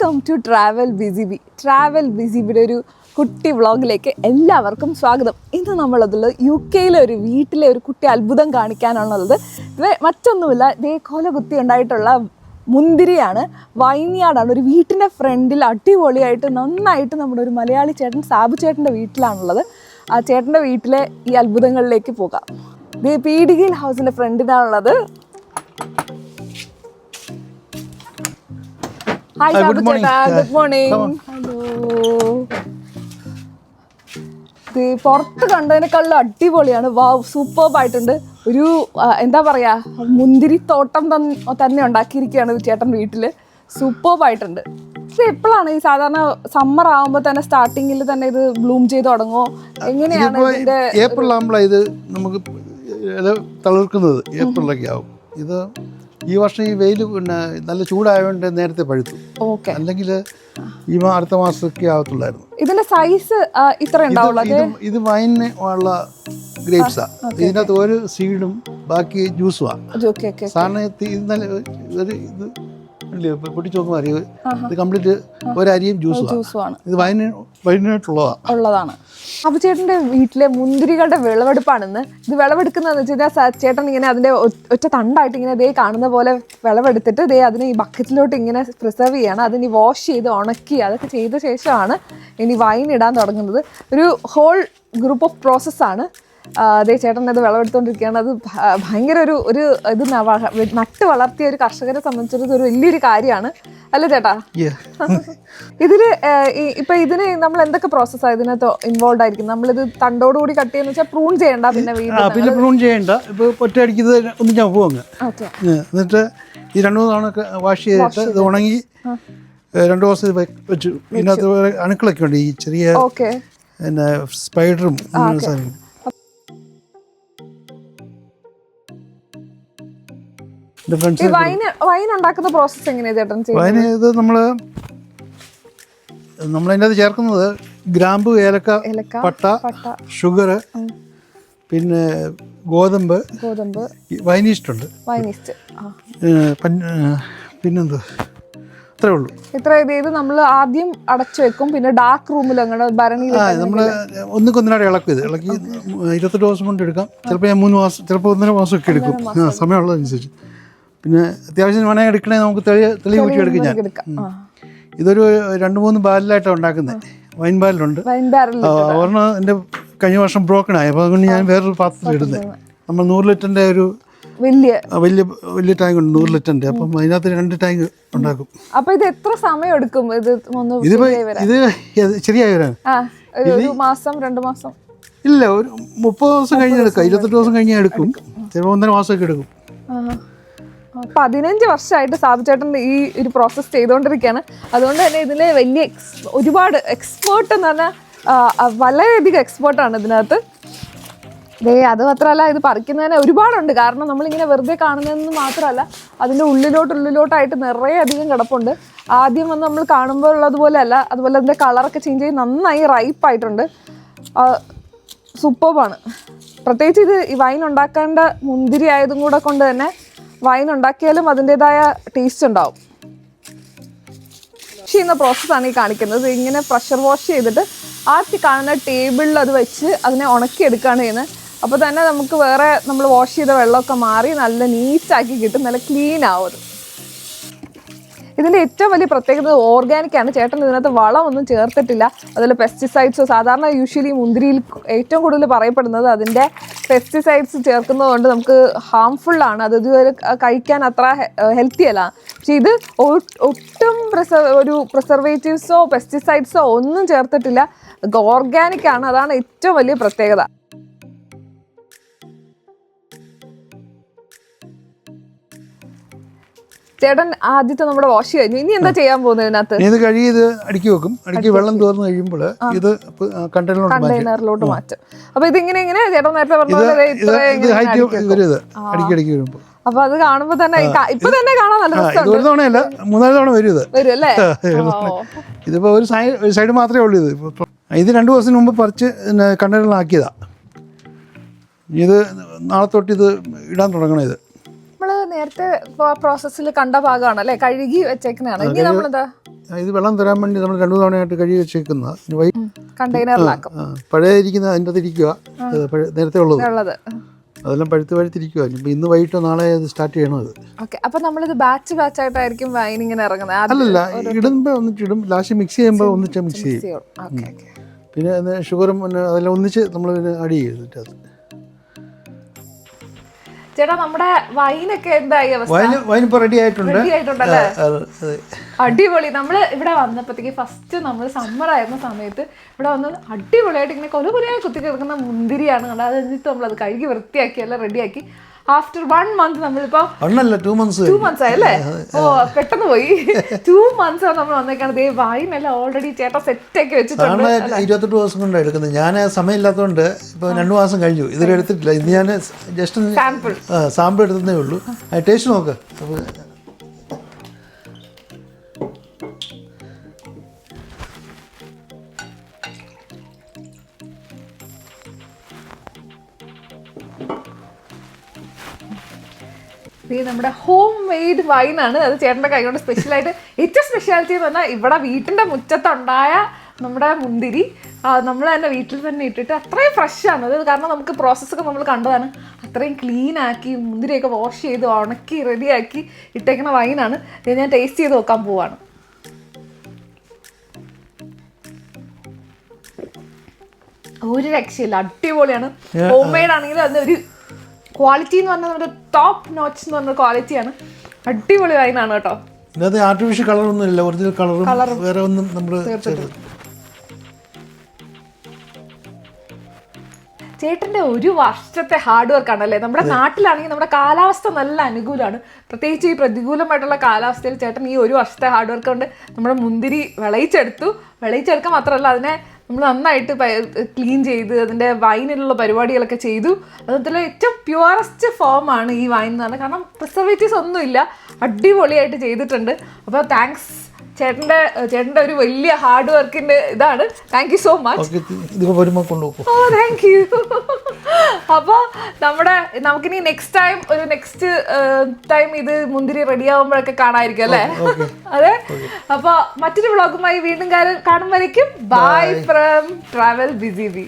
Welcome to travel busy bee. Travel ബിസിബിയുടെ ഒരു കുട്ടി വ്ളോഗിലേക്ക് എല്ലാവർക്കും സ്വാഗതം. ഇന്ന് നമ്മളതിൽ UK ഒരു വീട്ടിലെ ഒരു കുട്ടി അത്ഭുതം കാണിക്കാനാണുള്ളത്. ഇത് മറ്റൊന്നുമില്ല, ഇതേ കൊല കുത്തി ഉണ്ടായിട്ടുള്ള മുന്തിരിയാണ്. വൈൻയാർഡാണ്. ഒരു വീട്ടിൻ്റെ ഫ്രണ്ടിൽ അടിപൊളിയായിട്ട് നന്നായിട്ട് നമ്മുടെ ഒരു മലയാളി ചേട്ടൻ സാബു ചേട്ടൻ്റെ വീട്ടിലാണുള്ളത്. ആ ചേട്ടൻ്റെ വീട്ടിലെ ഈ അത്ഭുതങ്ങളിലേക്ക് പോകാം. ഇത് പീഡിഗിൽ ഹൗസിൻ്റെ ഫ്രണ്ടിലാണുള്ളത്. ഹായ് സാബു ചേട്ടാ, ഗുഡ് മോർണിംഗ്. ഹലോ. പുറത്ത് കണ്ടതിനേക്കാളും അടിപൊളിയാണ്. വാവ്, സൂപ്പർബായിട്ടുണ്ട്. ഒരു എന്താ പറയാ, മുന്തിരിത്തോട്ടം തന്നെ ഉണ്ടാക്കിയിരിക്കുകയാണ് ചേട്ടൻ വീട്ടില്. സൂപ്പർബായിട്ടുണ്ട്. ഇത് എപ്പോഴാണ് ഈ സാധാരണ സമ്മർ ആകുമ്പോൾ തന്നെ സ്റ്റാർട്ടിങ്ങിൽ തന്നെ ഇത് ബ്ലൂം ചെയ്ത് തുടങ്ങുമോ? എങ്ങനെയാണ് ഇതിന്റെ? ഏപ്രിൽ ആകുമ്പോഴാണ് ഇത് നമുക്ക് തളിർക്കുന്നത്. ഏപ്രിലൊക്കെ ആവും. ഇത് ഈ വർഷം ഈ വെയിൽ പിന്നെ നല്ല ചൂടായതുകൊണ്ട് നേരത്തെ പഴുത്തു. അല്ലെങ്കിൽ ഈ അടുത്ത മാസമൊക്കെ ആവത്തുള്ളായിരുന്നു. ഇതിന്റെ സൈസ് ഇത്ര ഉണ്ടാവുള്ളൂ. ഇത് വൈന് ഉള്ള ഗ്രേപ്സാ. ഇതിനകത്ത് ഒരു സീഡും ബാക്കി ജ്യൂസുമാണ്. സാറിന് ഇത് പൊട്ടിച്ച് നോക്കുമ്പോൾ അറിയാം, ഇത് കംപ്ലീറ്റ് ഒരരിയും ജ്യൂസുമാണ്. ഇത് വൈനായിട്ടുള്ളതാണ്. അപ്പൊ ചേട്ടന്റെ വീട്ടിലെ മുന്തിരികളുടെ വിളവെടുപ്പാണെന്ന്. ഇത് വിളവെടുക്കുന്നതെന്ന് വെച്ച് കഴിഞ്ഞാൽ ചേട്ടൻ ഇങ്ങനെ അതിന്റെ ഒറ്റ തണ്ടായിട്ട് ഇങ്ങനെ ദേ കാണുന്ന പോലെ വിളവെടുത്തിട്ട് ദേ അതിനെ ഈ ബക്കറ്റിലോട്ട് ഇങ്ങനെ പ്രിസർവ് ചെയ്യാണ്. അതിന് വാഷ് ചെയ്ത് ഉണക്കി അതൊക്കെ ചെയ്ത ശേഷമാണ് ഇനി വൈൻ ഇടാൻ തുടങ്ങുന്നത്. ഒരു ഹോൾ ഗ്രൂപ്പ് ഓഫ് പ്രോസസ്സാണ്. അതേ ചേട്ടൻ അത് വിളവെടുത്തോണ്ടിരിക്കുകയാണ്. അത് ഭയങ്കര ഒരു ഇത് നട്ട് വളർത്തിയ ഒരു കർഷകരെ സംബന്ധിച്ചിടത്തോളം ഒരു വലിയൊരു കാര്യമാണ് അല്ലേ ചേട്ടാ? ഇതില് ഇതിന് നമ്മൾ എന്തൊക്കെ പ്രോസസ്സാണ് ഇതിനകത്ത് ഇൻവോൾവ് ആയിരിക്കും? നമ്മളിത് തണ്ടോടുകൂടി കട്ട് ചെയ്യുന്ന വെച്ചാൽ പ്രൂൺ ചെയ്യണ്ട, പിന്നെ പ്രൂൺ ചെയ്യണ്ട. ഇപ്പൊ ഒറ്റയടിക്കുന്നത് ഒന്ന് ഞാൻ പോവുക. എന്നിട്ട് ഈ 2-3 തവണ വാഷ് ചെയ്തിട്ട് ഇത് ഉണങ്ങി 2 ദിവസം വെച്ചു. ഇതിനകത്ത് അണുക്കളൊക്കെ ഉണ്ട്, ഈ ചെറിയ പിന്നെ സ്പൈഡറും സാധനം. വൈൻ ഉണ്ടാക്കുന്ന പ്രോസസ് എങ്ങനെയാണ് ചേട്ടൻ? വൈൻ ഇത് നമ്മളതിൻ്റെ അത് ചേർക്കുന്നത് ഗ്രാമ്പു, ഏലക്ക, പട്ട, ഷുഗർ, പിന്നെ ഗോതമ്പ്, വൈനിസ്റ്റ് ഉണ്ട്, പിന്നെന്ത്, ഇത്രേ ഉള്ളൂ. ഇത്ര ഇത് നമ്മൾ ആദ്യം അടച്ചു വെക്കും, പിന്നെ ഡാർക്ക് റൂമിൽ അങ്ങനെ ഭരണി നമ്മൾ ഒന്നിക്കൊന്നിനാട് ഇളക്കും. ഇത് ഇളക്കി 28 ദിവസം കൊണ്ട് എടുക്കാം. ചിലപ്പോൾ 3 മാസം, ചിലപ്പോൾ 1.5 മാസമൊക്കെ എടുക്കും, സമയമുള്ളതനുസരിച്ച്. പിന്നെ അത്യാവശ്യം വേണമെങ്കിൽ എടുക്കണേ നമുക്ക് തെളി കൂട്ടി എടുക്കും. ഇതൊരു 2-3 ബാരലായിട്ടാണ് ഉണ്ടാക്കുന്നത്. വൈൻ ബാരലുണ്ട്. ഒരെണ്ണം എൻ്റെ കഴിഞ്ഞ വർഷം ബ്രോക്കൺ ആയി. അപ്പോൾ അതുകൊണ്ട് ഞാൻ വേറൊരു പാത്രത്തിൽ ഇടുന്നത്. നമ്മൾ 100 ലിറ്ററിൻ്റെ ഒരു വലിയ ടാങ്ക് ഉണ്ട്, 100 ലിറ്ററിൻ്റെ. അപ്പം അതിനകത്ത് 2 ടാങ്ക് ഉണ്ടാക്കും. അപ്പൊ ഇത് എത്ര സമയം എടുക്കും? ഇത് ശരിയായി വരാൻ 1 മാസം 2 മാസം ഇല്ല, ഒരു 30 ദിവസം കഴിഞ്ഞ് എടുക്കാം. 28 ദിവസം കഴിഞ്ഞാൽ എടുക്കും. ചിലപ്പോൾ 1.5 മാസമൊക്കെ എടുക്കും. 15 വർഷമായിട്ട് സാബു ചേട്ടൻ ഈ ഒരു പ്രോസസ്സ് ചെയ്തുകൊണ്ടിരിക്കുകയാണ്. അതുകൊണ്ട് തന്നെ ഇതിന് വലിയ ഒരുപാട് എക്സ്പേർട്ട് എന്ന് പറഞ്ഞാൽ വളരെയധികം എക്സ്പേർട്ടാണ് ഇതിനകത്ത്. അത് മാത്രമല്ല, ഇത് പറിക്കുന്നതിന് ഒരുപാടുണ്ട്. കാരണം നമ്മളിങ്ങനെ വെറുതെ കാണുന്നതെന്ന് മാത്രമല്ല, അതിൻ്റെ ഉള്ളിലോട്ടായിട്ട് നിറയെ അധികം കിടപ്പുണ്ട്. ആദ്യം വന്ന് നമ്മൾ കാണുമ്പോൾ ഉള്ളതുപോലെ അല്ല. അതുപോലെ അതിൻ്റെ കളറൊക്കെ ചേഞ്ച് ചെയ്ത് നന്നായി റൈപ്പായിട്ടുണ്ട്. സൂപ്പർബാണ്. പ്രത്യേകിച്ച് ഇത് ഈ വൈൻ ഉണ്ടാക്കേണ്ട മുന്തിരി ആയതും കൂടെ കൊണ്ട് തന്നെ വൈൻ ഉണ്ടാക്കിയാലും അതിൻ്റെതായ ടേസ്റ്റ് ഉണ്ടാവും. വാഷ് ചെയ്യുന്ന പ്രോസസ്സാണ് ഈ കാണിക്കുന്നത്. ഇങ്ങനെ പ്രഷർ വാഷ് ചെയ്തിട്ട് ആദ്യം കാണുന്ന ടേബിളിൽ അത് വെച്ച് അതിനെ ഉണക്കിയെടുക്കുകയാണ് ചെയ്യുന്നത്. അപ്പോൾ തന്നെ നമുക്ക് വേറെ നമ്മൾ വാഷ് ചെയ്ത വെള്ളമൊക്കെ മാറി നല്ല നീറ്റാക്കി കിട്ടും, നല്ല ക്ലീൻ ആവും. ഇതിൻ്റെ ഏറ്റവും വലിയ പ്രത്യേകത ഓർഗാനിക്കാണ്. ചേട്ടൻ ഇതിനകത്ത് വളമൊന്നും ചേർത്തിട്ടില്ല. അതുപോലെ പെസ്റ്റിസൈഡ്സോ, സാധാരണ യൂഷ്വലി മുന്തിരിയിൽ ഏറ്റവും കൂടുതൽ പറയപ്പെടുന്നത് അതിൻ്റെ പെസ്റ്റിസൈഡ്സ് ചേർക്കുന്നതുകൊണ്ട് നമുക്ക് ഹാംഫുള്ളാണ്. അത് ഇതുവരെ കഴിക്കാൻ അത്ര ഹെൽത്തി അല്ല. പക്ഷെ ഇത് ഒട്ടും പ്രിസർവേറ്റീവ്സോ പെസ്റ്റിസൈഡ്സോ ഒന്നും ചേർത്തിട്ടില്ല. ഓർഗാനിക്കാണ്. അതാണ് ഏറ്റവും വലിയ പ്രത്യേകത. ചേട്ടൻ ആദ്യത്തെ നമ്മുടെ വാഷ് കഴിഞ്ഞു. ഇനി എന്താ ചെയ്യാൻ പോകുന്നത്? ഇതിനകത്ത് ഇത് കഴുകി ഇത് അടുക്കി വെക്കും. അടുക്കി വെള്ളം തോർന്ന് കഴിയുമ്പോൾ ഇത് കണ്ടെയ്നറിലോട്ട് മാറ്റും. അപ്പൊ ഇതിങ്ങനെ ചേട്ടൻ നേരത്തെ പറഞ്ഞ അപ്പൊ അത് കാണുമ്പോ തന്നെ ഇപ്പൊ തന്നെ കാണാൻ നല്ല രസമുണ്ട്. 1 തവണയല്ല, 3-4 തവണ വരും അല്ലേ? ഇതിപ്പോ ഒരു സൈഡ് മാത്രമേ ഉള്ളൂ. ഇത് 2 ദിവസത്തിന് മുമ്പ് പറിച്ച് കണ്ടെയ്നറിലാക്കിയതാ. ഇത് നാളെ തൊട്ട് ഇത് ഇടാൻ തുടങ്ങണം. ഇത് നമ്മള് നേരത്തെ പ്രോസസ്സിൽ കണ്ട ഭാഗമാണ് അല്ലെ, കഴുകി വെച്ചേക്കുന്നതാണ്. ഇനി നമ്മളെന്താ ഇത് വെള്ളം തരാൻ വേണ്ടി നമ്മൾ 2 തവണയായിട്ട് കഴുകി വെച്ചേക്കുന്ന കണ്ടെയ്നറിലാക്കും. പഴയ ഇരിക്കുന്ന അതിൻ്റെ അത് ഇരിക്കുക, നേരത്തെ ഉള്ളത് അതെല്ലാം പഴുത്തിരിക്കുക. ഇപ്പം ഇന്ന് വൈകിട്ടോ നാളെ അത് സ്റ്റാർട്ട് ചെയ്യണം. അത് ഓക്കെ. അപ്പൊ നമ്മളിത് ബാച്ച് ആയിട്ടായിരിക്കും വൈൻ ഇങ്ങനെ ഇറങ്ങുന്നത്? അല്ലല്ല, ഇടുമ്പോൾ ഒന്നിച്ചിടും, ലാസ്റ്റ് മിക്സ് ചെയ്യുമ്പോൾ ഒന്നിച്ച് മിക്സ് ചെയ്യും. പിന്നെ ഷുഗറും പിന്നെ അതെല്ലാം ഒന്നിച്ച് നമ്മൾ ആഡ് ചെയ്തിട്ട് അത്. ചേട്ടാ നമ്മുടെ വൈനൊക്കെ എന്തായി അവസ്ഥ? വൈൻ ഇപ്പോൾ റെഡി ആയിട്ടുണ്ടല്ലേ? അടിപൊളി. നമ്മൾ ഇവിടെ വന്നപ്പോഴത്തേക്ക് ഫസ്റ്റ് നമ്മൾ സമ്മർ ആയിരുന്ന സമയത്ത് ഇവിടെ വന്ന് അടിപൊളിയായിട്ട് ഇങ്ങനെ കൊലകൊലയായി കുത്തി കിടക്കുന്ന മുന്തിരിയാണ് കണ്ടത്. അത് എന്നിട്ട് നമ്മളത് കഴുകി വൃത്തിയാക്കി എല്ലാം റെഡിയാക്കി. ആഫ്റ്റർ 1 month നമ്മളിപ്പോ 2 months ആയല്ലേ? ഓ പെട്ടെന്ന് പോയി. 2 months നമ്മൾ വന്നേക്കാണ്. വൈനെല്ലാം ഓൾറെഡി ചേട്ടാ സെറ്റ് ആക്കി വെച്ചിട്ടുണ്ട്. 28 ദിവസം കൊണ്ടാണ് എടുക്കുന്നത്. ഞാൻ സമയമില്ലാത്തതുകൊണ്ട് ഇപ്പോൾ 2 മാസം കഴിഞ്ഞു ഇതുവരെ എടുത്തിട്ടില്ല. ഇത് ഞാൻ ജസ്റ്റ് സാമ്പിൾ എടുത്തതേ ഉള്ളൂ. ടേസ്റ്റ് നോക്ക്. അപ്പോൾ നമ്മുടെ ഹോം മെയ്ഡ് വൈനാണ്. അത് ചേട്ടൻ്റെ കൈകൊണ്ട് സ്പെഷ്യലായിട്ട് ഏറ്റവും സ്പെഷ്യാലിറ്റി എന്ന് പറഞ്ഞാൽ ഇവിടെ വീട്ടിൻ്റെ മുറ്റത്തുണ്ടായ നമ്മുടെ മുന്തിരി നമ്മൾ തന്നെ വീട്ടിൽ തന്നെ ഇട്ടിട്ട് അത്രയും ഫ്രഷാണ് അത്. കാരണം നമുക്ക് പ്രോസസ്സൊക്കെ നമ്മൾ കണ്ടതാണ്. അത്രയും ക്ലീൻ ആക്കി മുന്തിരിയൊക്കെ വാഷ് ചെയ്ത് ഉണക്കി റെഡിയാക്കി ഇട്ടേക്കുന്ന വൈനാണ്. ഇത് ഞാൻ ടേസ്റ്റ് ചെയ്ത് നോക്കാൻ പോവാണ്. ഒരു രക്ഷയില്ല, അടിപൊളിയാണ്. ഹോം മെയ്ഡ് ആണെങ്കിൽ അതിൻ്റെ ഒരു ക്വാളിറ്റി എന്ന് പറഞ്ഞാൽ നമ്മുടെ ടോപ്പ് നോച്ച് എന്ന് പറഞ്ഞ ക്വാളിറ്റിയാണ്. അടിപൊളി വൈനാണ് കേട്ടോ. ഇതിനകത്ത് ആർട്ടിഫിഷ്യൽ കളറൊന്നും ഇല്ല, ഒറിജിനൽ കളറും വേറെ ഒന്നും നമ്മൾ ചേട്ടൻ്റെ 1 വർഷത്തെ ഹാർഡ് വർക്ക് ആണല്ലേ. നമ്മുടെ നാട്ടിലാണെങ്കിൽ നമ്മുടെ കാലാവസ്ഥ നല്ല അനുകൂലമാണ്. പ്രത്യേകിച്ച് ഈ പ്രതികൂലമായിട്ടുള്ള കാലാവസ്ഥയിൽ ചേട്ടൻ ഈ 1 വർഷത്തെ ഹാർഡ് വർക്ക് കൊണ്ട് നമ്മുടെ മുന്തിരി വിളയിച്ചെടുക്കാൻ മാത്രമല്ല അതിനെ നമ്മൾ നന്നായിട്ട് ക്ലീൻ ചെയ്ത് അതിൻ്റെ വൈനിലുള്ള പരിപാടികളൊക്കെ ചെയ്തു. അതിൽ ഏറ്റവും പ്യുവറസ്റ്റ് ഫോമാണ് ഈ വൈൻ എന്ന് പറഞ്ഞാൽ. കാരണം പ്രിസർവേറ്റീവ്സ് ഒന്നുമില്ല, അടിപൊളിയായിട്ട് ചെയ്തിട്ടുണ്ട്. അപ്പോൾ താങ്ക്സ് ചേട്ടൻ്റെ ഒരു വലിയ ഹാർഡ് വർക്കിൻ്റെ ഇതാണ്. Thank you so much. Oh thank you. അപ്പോൾ നമുക്കിനി നെക്സ്റ്റ് ടൈം ഇത് മുന്തിരി റെഡി ആകുമ്പോഴൊക്കെ കാണാമായിരിക്കും അല്ലേ? അതെ. അപ്പോൾ മറ്റൊരു വ്ളോഗുമായി വീണ്ടും കാണുമ്പോഴേക്കും bye from travel busy B.